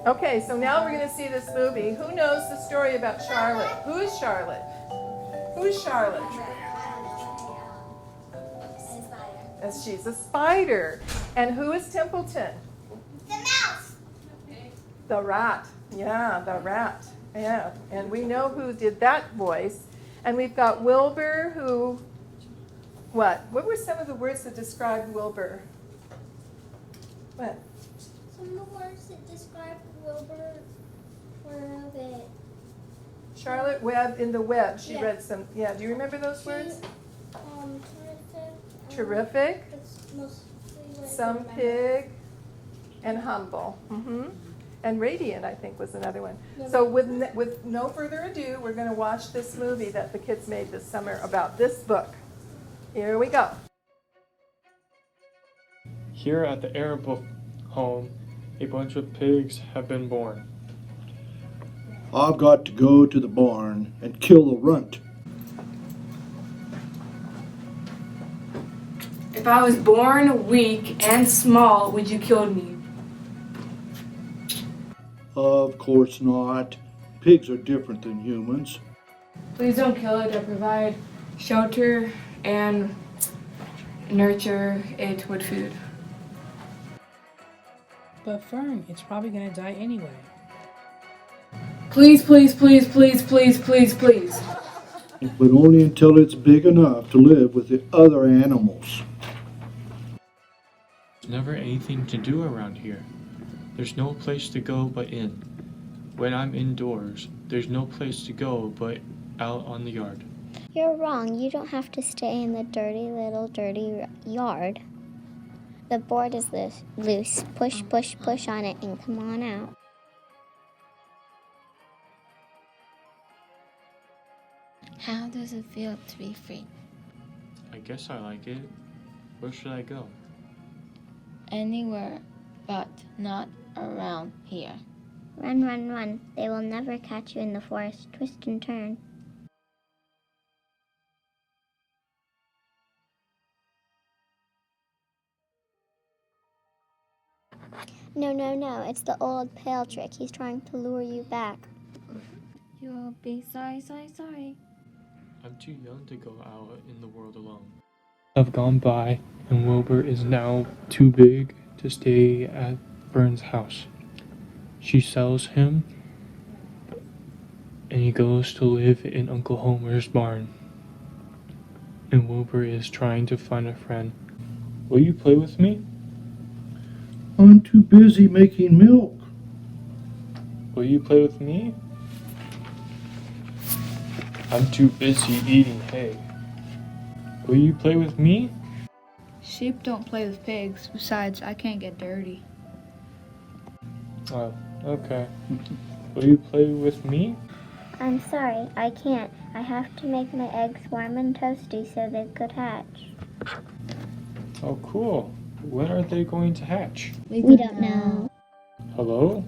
Okay, so now we're going to see this movie. Who knows the story about Charlotte? Who's Charlotte? Who's Charlotte? As she's a spider. And who is Templeton? The mouse. The rat. Yeah, the rat. Yeah, and we know who did that voice. And we've got Wilbur who, what? What were some of the words that described Wilbur? What? Some of the words that describe Wilbur were a bit. Charlotte Webb in the web. She Yeah. read some. Yeah, do you remember those words? Terrific. Terrific. That's mostly what I Some remember. pig, and humble. And radiant, I think, was another one. Yeah. So with no further ado, we're going to watch this movie that the kids made this summer about this book. Here we go. Here at the Arab home, a bunch of pigs have been born. I've got to go to the barn and kill a runt. If I was born weak and small, would you kill me? Of course not. Pigs are different than humans. Please don't kill it. I provide shelter and nurture it with food. But Fern, it's probably gonna die anyway. Please, please, please, please, please, please, please. But only until it's big enough to live with the other animals. There's never anything to do around here. There's no place to go but in. When I'm indoors, there's no place to go but out on the yard. You're wrong. You don't have to stay in the dirty yard. The board is loose. Push, push, push on it and come on out. How does it feel to be free? I guess I like it. Where should I go? Anywhere, but not around here. Run, run, run. They will never catch you in the forest. Twist and turn. No, no, no. It's the old pale trick. He's trying to lure you back. You'll be sorry. I'm too young to go out in the world alone. Have gone by, and Wilbur is now too big to stay at Fern's house. She sells him, and he goes to live in Uncle Homer's barn. And Wilbur is trying to find a friend. Will you play with me? I'm too busy making milk. Will you play with me? I'm too busy eating hay. Will you play with me? Sheep don't play with pigs. Besides, I can't get dirty. Oh, okay. Will you play with me? I'm sorry. I can't. I have to make my eggs warm and toasty so they could hatch. Oh, cool. When are they going to hatch? We don't know. Hello?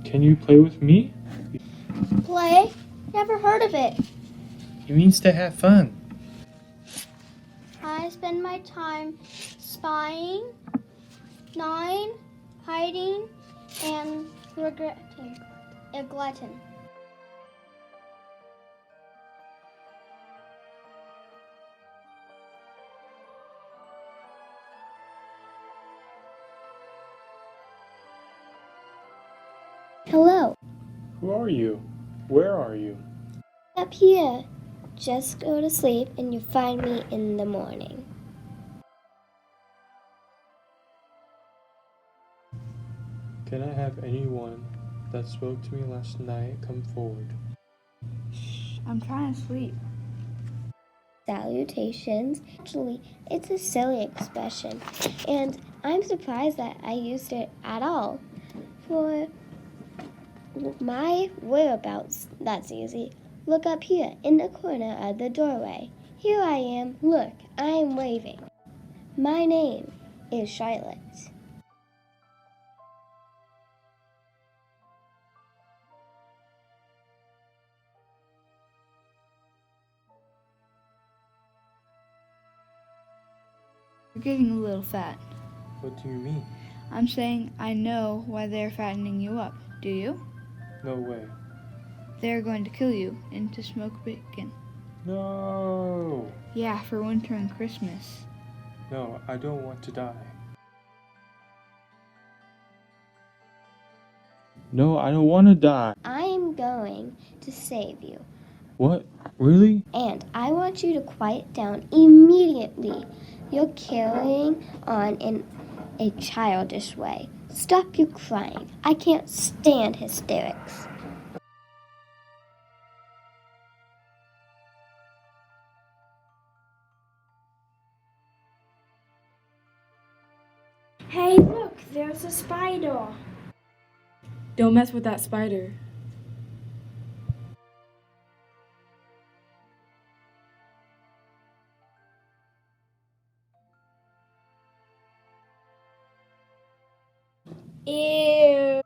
Can you play with me? Play? Never heard of it. It means to have fun. I spend my time spying, gnawing, hiding, and regretting. A glutton. Hello. Who are you? Where are you? Up here. Just go to sleep and you'll find me in the morning. Can I have anyone that spoke to me last night come forward? Shh, I'm trying to sleep. Salutations. Actually, it's a silly expression, and I'm surprised that I used it at all. For my whereabouts, that's easy. Look up here in the corner of the doorway. Here I am. Look, I am waving. My name is Charlotte. You're getting a little fat. What do you mean? I'm saying I know why they're fattening you up. Do you? No way. They're going to kill you and to smoke bacon. No! Yeah, for winter and Christmas. No, I don't want to die. No, I don't want to die. I'm going to save you. What? Really? And I want you to quiet down immediately. You're carrying on in a childish way. Stop your crying. I can't stand hysterics. Hey, look, there's a spider. Don't mess with that spider. Ew.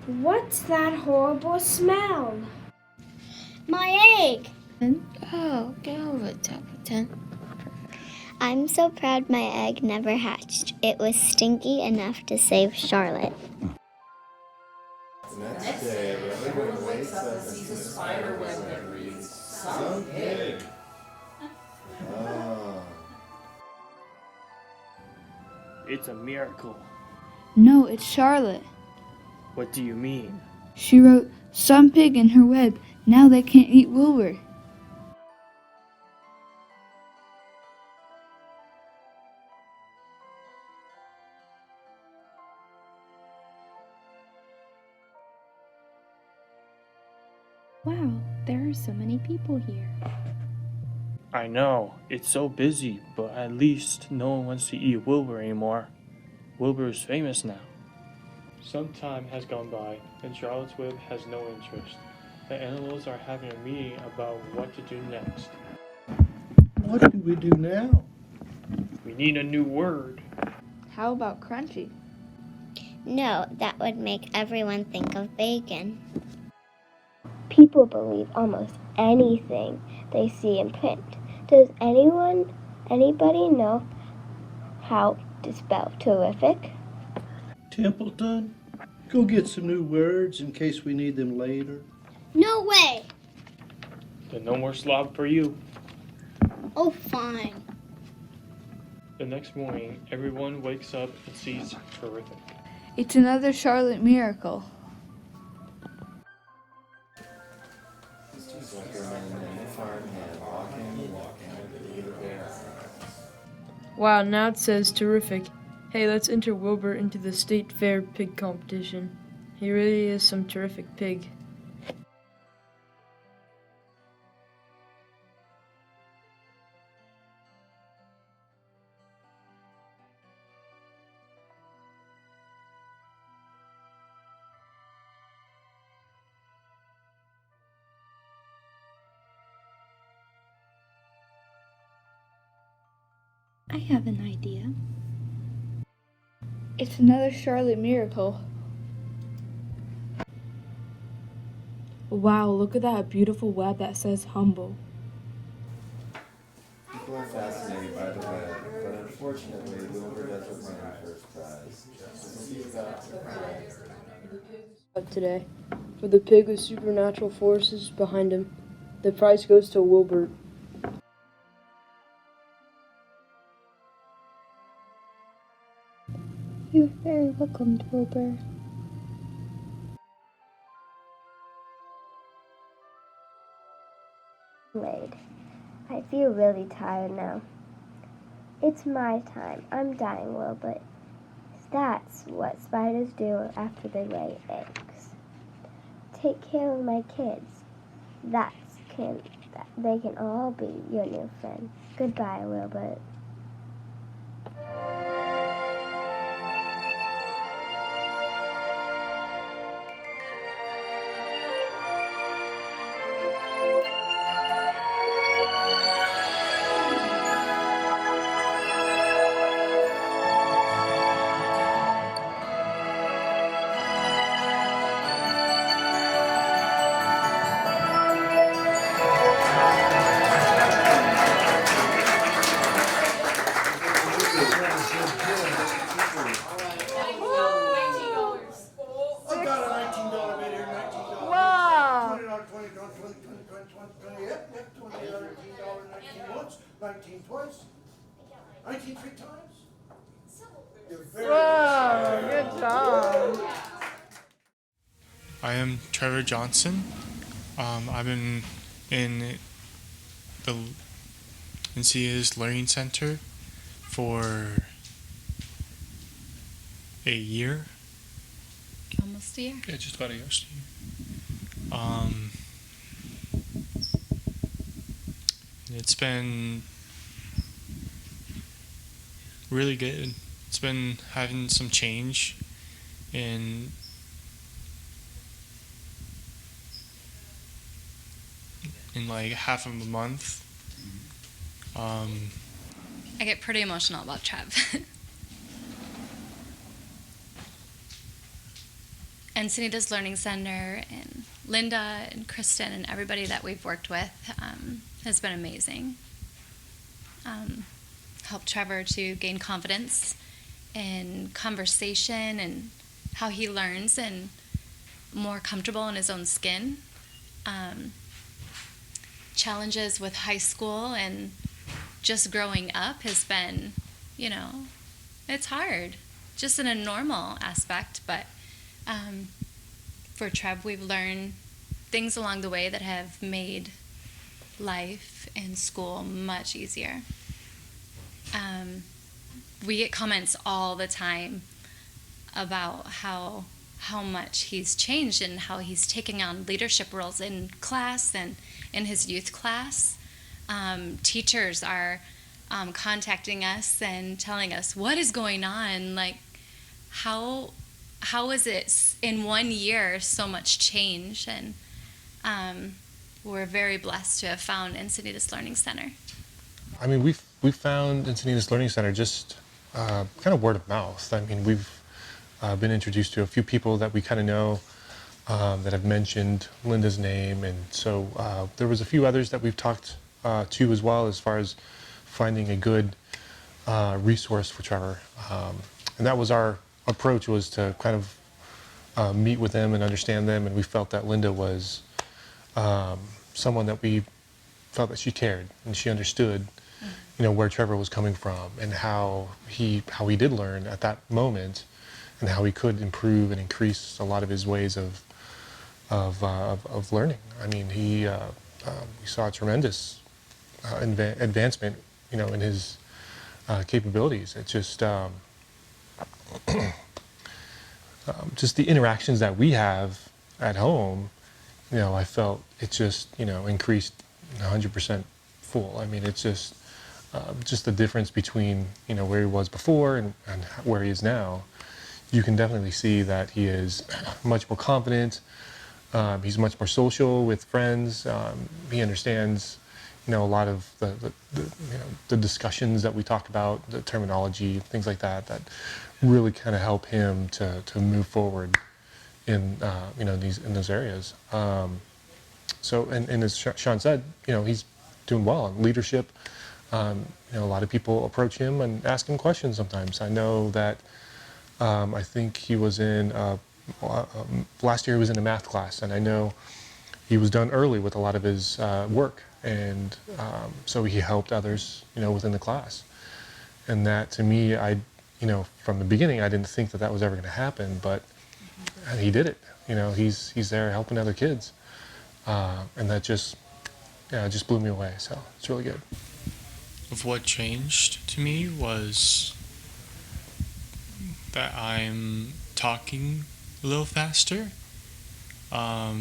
What's that horrible smell? My egg! Oh, get over it, Templeton. I'm so proud my egg never hatched. It was stinky enough to save Charlotte. Next day, everyone wakes up and sees a spider web that reads, "Some pig." Ah. It's a miracle. No, it's Charlotte. What do you mean? She wrote, "Some pig in her web. Now they can't eat Wilbur." Wow, there are so many people here. I know, it's so busy, but at least no one wants to eat Wilbur anymore. Wilbur is famous now. Some time has gone by, and Charlotte's Web has no interest. The animals are having a meeting about what to do next. What do we do now? We need a new word. How about crunchy? No, that would make everyone think of bacon. People believe almost anything they see in print. Does anybody know how to spell terrific? Templeton, go get some new words in case we need them later. No way! Then no more slob for you. Oh, fine. The next morning, everyone wakes up and sees terrific. It's another Charlotte miracle. Wow, now it says terrific. Hey, let's enter Wilbur into the state fair pig competition. He really is some terrific pig. I have an idea. It's another Charlotte miracle. Wow, look at that beautiful web that says humble. People are fascinated by the web, but unfortunately, Wilbur doesn't win first prize. So he's got to prize. Today, for the pig with supernatural forces behind him, the prize goes to Wilbur. You're very welcome, Wilbur. Laid. I feel really tired now. It's my time. I'm dying, Wilbur. That's what spiders do after they lay eggs. Take care of my kids. They can all be your new friend. Goodbye, Wilbur. 19 twice. 19 3 times. You're very Whoa, good job. I am Trevor Johnson. I've been in the Encinitas Learning Center for a year. Almost a year. Yeah, just about a year. It's been really good. It's been having some change in like half of a month. I get pretty emotional about Trev. Encinitas Learning Center and Lynda and Kristen and everybody that we've worked with has been amazing. Helped Trevor to gain confidence in conversation and how he learns and more comfortable in his own skin. Challenges with high school and just growing up has been, it's hard, just in a normal aspect, but for Trev, we've learned things along the way that have made life and school much easier. We get comments all the time about how much he's changed and how he's taking on leadership roles in class and in his youth class. Teachers are contacting us and telling us what is going on, like how is it in 1 year so much change, and we're very blessed to have found Encinitas Learning Center. I mean, we found Encinitas Learning Center just kind of word of mouth. I mean, we've been introduced to a few people that we kind of know that have mentioned Lynda's name, and so there was a few others that we've talked to as well, as far as finding a good resource for Trevor. And that was our approach, was to kind of meet with them and understand them, and we felt that Lynda was someone that we felt that she cared and she understood, where Trevor was coming from and how he did learn at that moment, and how he could improve and increase a lot of his ways of learning. I mean, we saw a tremendous advancement, in his capabilities. It's just just the interactions that we have at home. I felt it just increased 100% full. I mean, it's just the difference between where he was before and where he is now. You can definitely see that he is much more confident. He's much more social with friends. He understands, a lot of the discussions that we talk about, the terminology, things like that, that really kind of help him to move forward in in those areas. So, and as Sean said, he's doing well in leadership. A lot of people approach him and ask him questions sometimes. I know that I think he was in last year he was in a math class, and I know he was done early with a lot of his work, and so he helped others, within the class. And that, to me, from the beginning, I didn't think that was ever going to happen, but he did it. He's there helping other kids, and that just blew me away. So it's really good. Of what changed to me was that I'm talking a little faster. I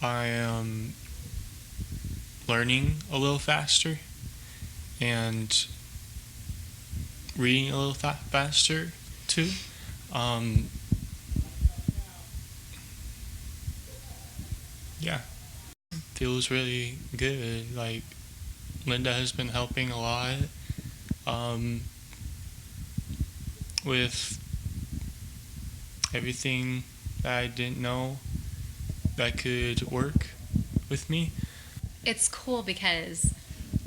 am learning a little faster and reading a little faster too. Yeah, feels really good. Like, Lynda has been helping a lot with everything that I didn't know that could work with me. It's cool because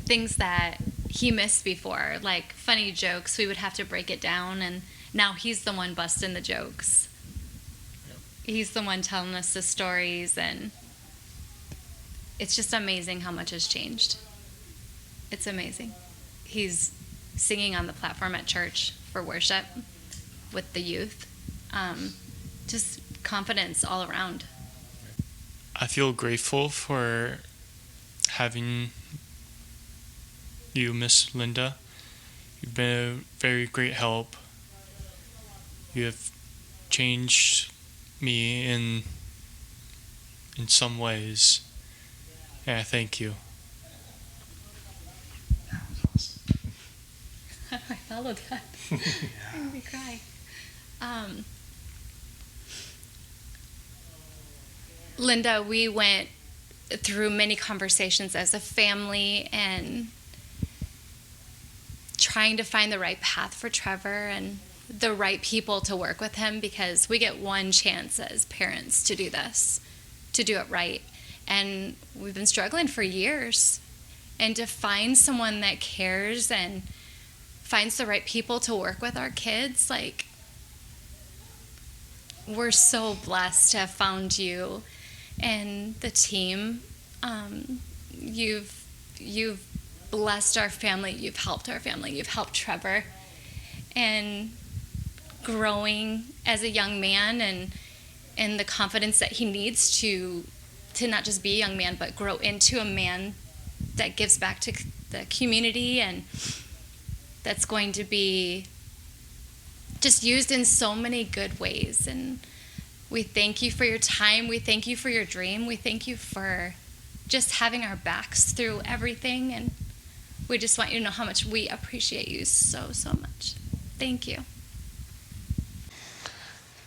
things that he missed before, like funny jokes, we would have to break it down, and now he's the one busting the jokes. He's the one telling us the stories, and it's just amazing how much has changed. It's amazing. He's singing on the platform at church for worship with the youth. Just confidence all around. I feel grateful for having you, Miss Lynda. You've been a very great help. You have changed me in some ways, and I thank you. I followed that. Made me cry. Lynda, we went through many conversations as a family and trying to find the right path for Trevor and the right people to work with him, because we get one chance as parents to do this, to do it right. And we've been struggling for years. And to find someone that cares and finds the right people to work with our kids, like, we're so blessed to have found you and the team. You've blessed our family. You've helped our family. You've helped Trevor. And growing as a young man and the confidence that he needs to not just be a young man, but grow into a man that gives back to the community and that's going to be just used in so many good ways. And we thank you for your time. We thank you for your dream. We thank you for just having our backs through everything. And we just want you to know how much we appreciate you so, so much. Thank you.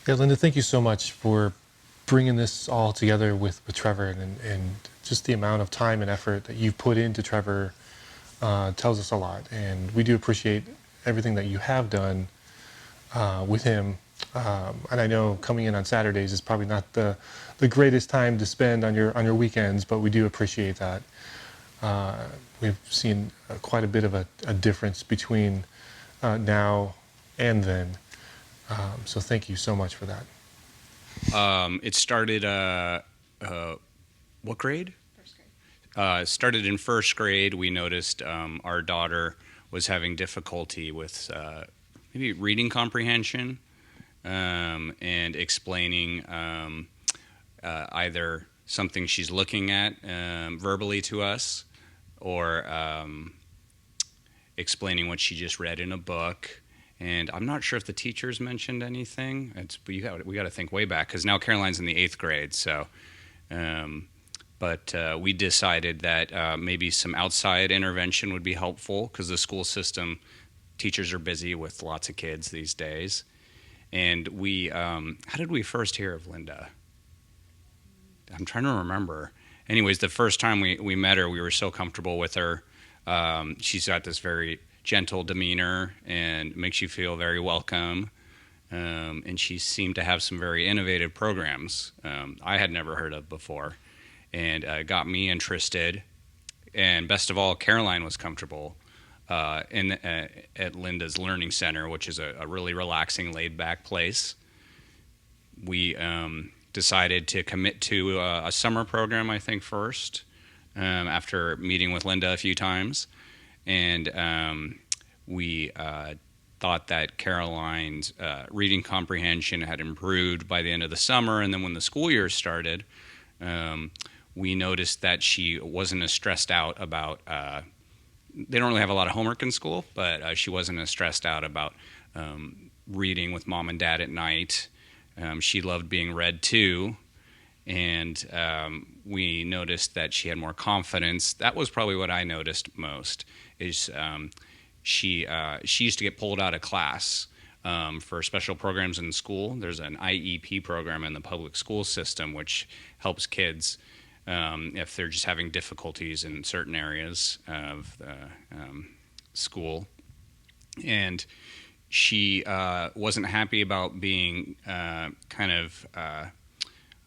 Yeah, Lynda, thank you so much for bringing this all together with Trevor, and just the amount of time and effort that you've put into Trevor tells us a lot. And we do appreciate everything that you have done with him. And I know coming in on Saturdays is probably not the greatest time to spend on your weekends, but we do appreciate that. We've seen quite a bit of a difference between now and then. So thank you so much for that. It started, what grade? First grade. Started in first grade. We noticed our daughter was having difficulty with maybe reading comprehension and explaining either something she's looking at verbally to us or explaining what she just read in a book. And I'm not sure if the teachers mentioned anything. We got to think way back, because now Caroline's in the 8th grade. So, but we decided that maybe some outside intervention would be helpful, because the school system, teachers are busy with lots of kids these days. And we, how did we first hear of Lynda? I'm trying to remember. Anyways, the first time we met her, we were so comfortable with her. She's got this very gentle demeanor and makes you feel very welcome. And she seemed to have some very innovative programs I had never heard of before, and got me interested. And best of all, Caroline was comfortable at Lynda's Learning Center, which is a really relaxing, laid-back place. We decided to commit to a summer program, I think, first, after meeting with Lynda a few times. And we thought that Caroline's reading comprehension had improved by the end of the summer. And then when the school year started, we noticed that she wasn't as stressed out about, they don't really have a lot of homework in school, but she wasn't as stressed out about reading with mom and dad at night. She loved being read to. And we noticed that she had more confidence. That was probably what I noticed most, is she used to get pulled out of class for special programs in school. There's an IEP program in the public school system which helps kids if they're just having difficulties in certain areas of school. And she wasn't happy about being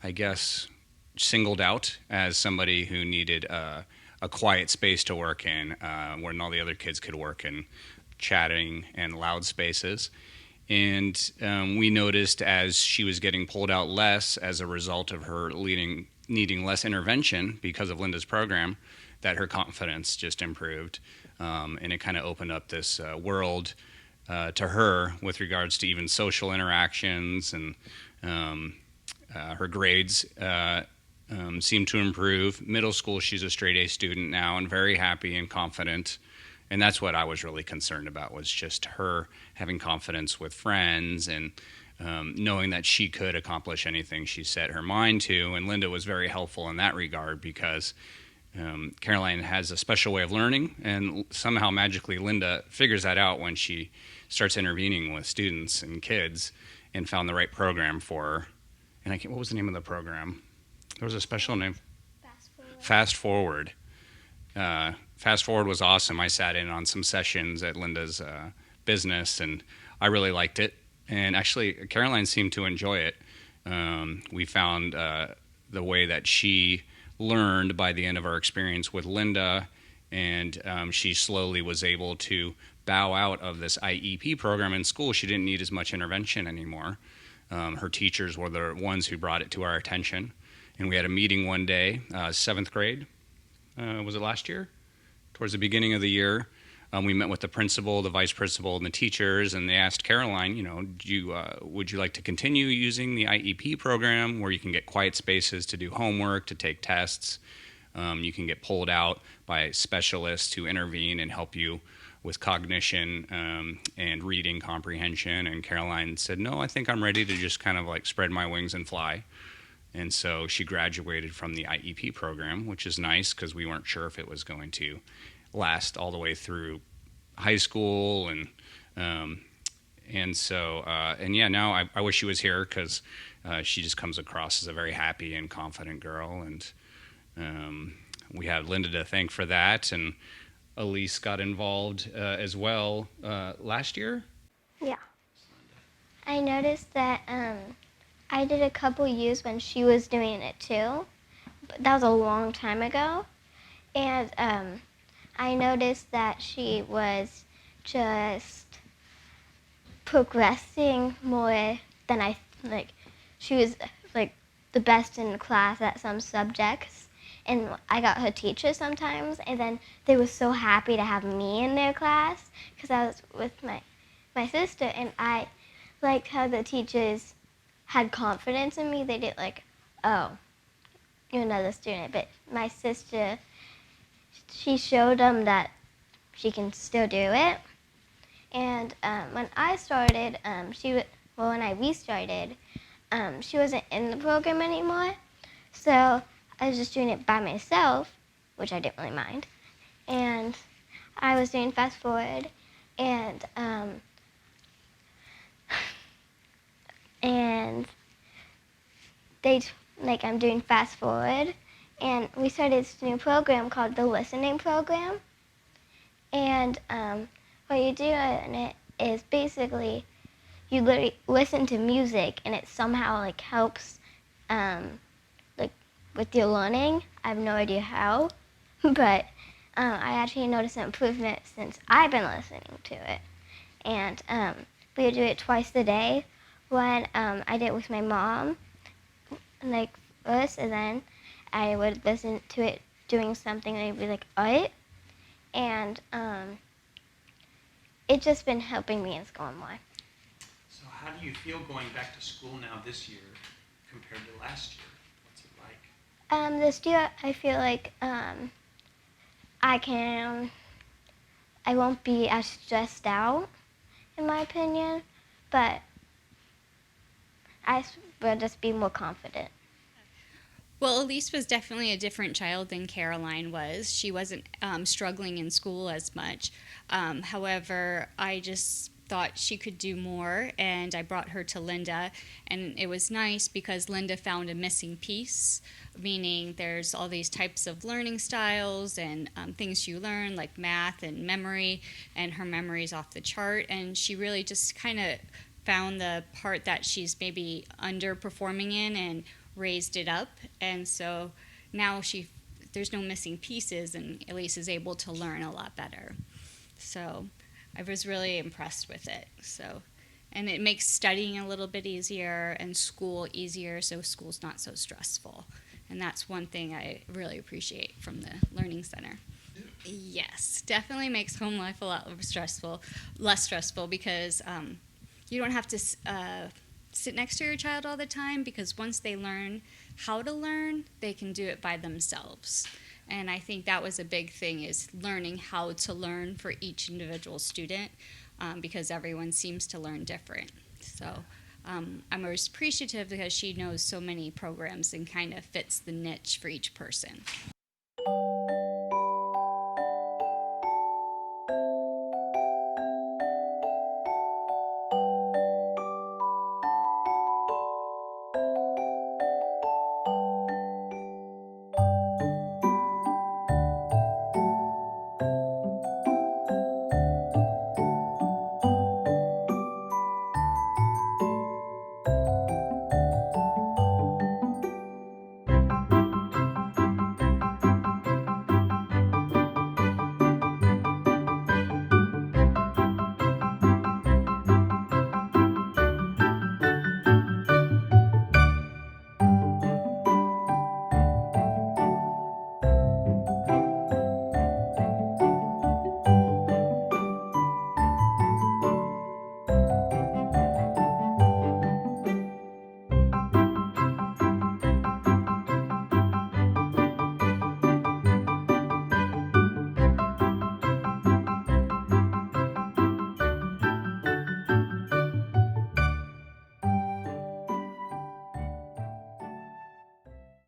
I guess, singled out as somebody who needed a quiet space to work in, when all the other kids could work in chatting and loud spaces. And we noticed as she was getting pulled out less as a result of her needing less intervention because of Lynda's program, that her confidence just improved. And it kind of opened up this world to her with regards to even social interactions, and her grades seem to improve. Middle school, she's a straight A student now and very happy and confident. And that's what I was really concerned about, was just her having confidence with friends and knowing that she could accomplish anything she set her mind to. And Lynda was very helpful in that regard, because Caroline has a special way of learning, and somehow magically Lynda figures that out when she starts intervening with students and kids, and found the right program for her. And what was the name of the program? There was a special name. Fast Forward. Fast Forward was awesome. I sat in on some sessions at Lynda's business, and I really liked it. And actually, Caroline seemed to enjoy it. We found the way that she learned by the end of our experience with Lynda, and she slowly was able to bow out of this IEP program in school. She didn't need as much intervention anymore. Her teachers were the ones who brought it to our attention. And we had a meeting one day, 7th grade, was it last year? Towards the beginning of the year, we met with the principal, the vice principal, and the teachers, and they asked Caroline, would you like to continue using the IEP program, where you can get quiet spaces to do homework, to take tests? You can get pulled out by specialists who intervene and help you with cognition and reading comprehension. And Caroline said, no, I think I'm ready to just kind of like spread my wings and fly. And so she graduated from the IEP program, which is nice, because we weren't sure if it was going to last all the way through high school. And now I wish she was here, because she just comes across as a very happy and confident girl. And we have Lynda to thank for that. And Elise got involved as well last year. Yeah. I noticed that I did a couple years when she was doing it too, but that was a long time ago. And I noticed that she was just progressing more than she was like the best in the class at some subjects. And I got her teachers sometimes, and then they were so happy to have me in their class, because I was with my sister, and I liked how the teachers had confidence in me. They didn't oh, you're another student. But my sister, she showed them that she can still do it. And when I started, when I restarted, she wasn't in the program anymore. So I was just doing it by myself, which I didn't really mind. And I was doing Fast Forward, and I'm doing Fast Forward, and we started this new program called the Listening Program. And what you do in it is basically you literally listen to music, and it somehow helps with your learning. I have no idea how, but I actually noticed an improvement since I've been listening to it. And we would do it twice a day. When I did it with my mom, first, and then I would listen to it doing something, and I'd be like, art. And it's just been helping me in school more. So how do you feel going back to school now this year compared to last year? What's it like? This year I feel like I won't be as stressed out, in my opinion, but I will just be more confident. Well, Elise was definitely a different child than Caroline was. She wasn't struggling in school as much. However, I just thought she could do more, and I brought her to Lynda, and it was nice because Lynda found a missing piece, meaning there's all these types of learning styles and things you learn, like math and memory, and her memory's off the chart, and she really just kind of found the part that she's maybe underperforming in and raised it up. And so now there's no missing pieces, and Elise is able to learn a lot better. So I was really impressed with it. And it makes studying a little bit easier and school easier, so school's not so stressful. And that's one thing I really appreciate from the Learning Center. Yes, definitely makes home life a lot less stressful because you don't have to sit next to your child all the time, because once they learn how to learn, they can do it by themselves. And I think that was a big thing, is learning how to learn for each individual student, because everyone seems to learn different. So I'm always appreciative because she knows so many programs and kind of fits the niche for each person.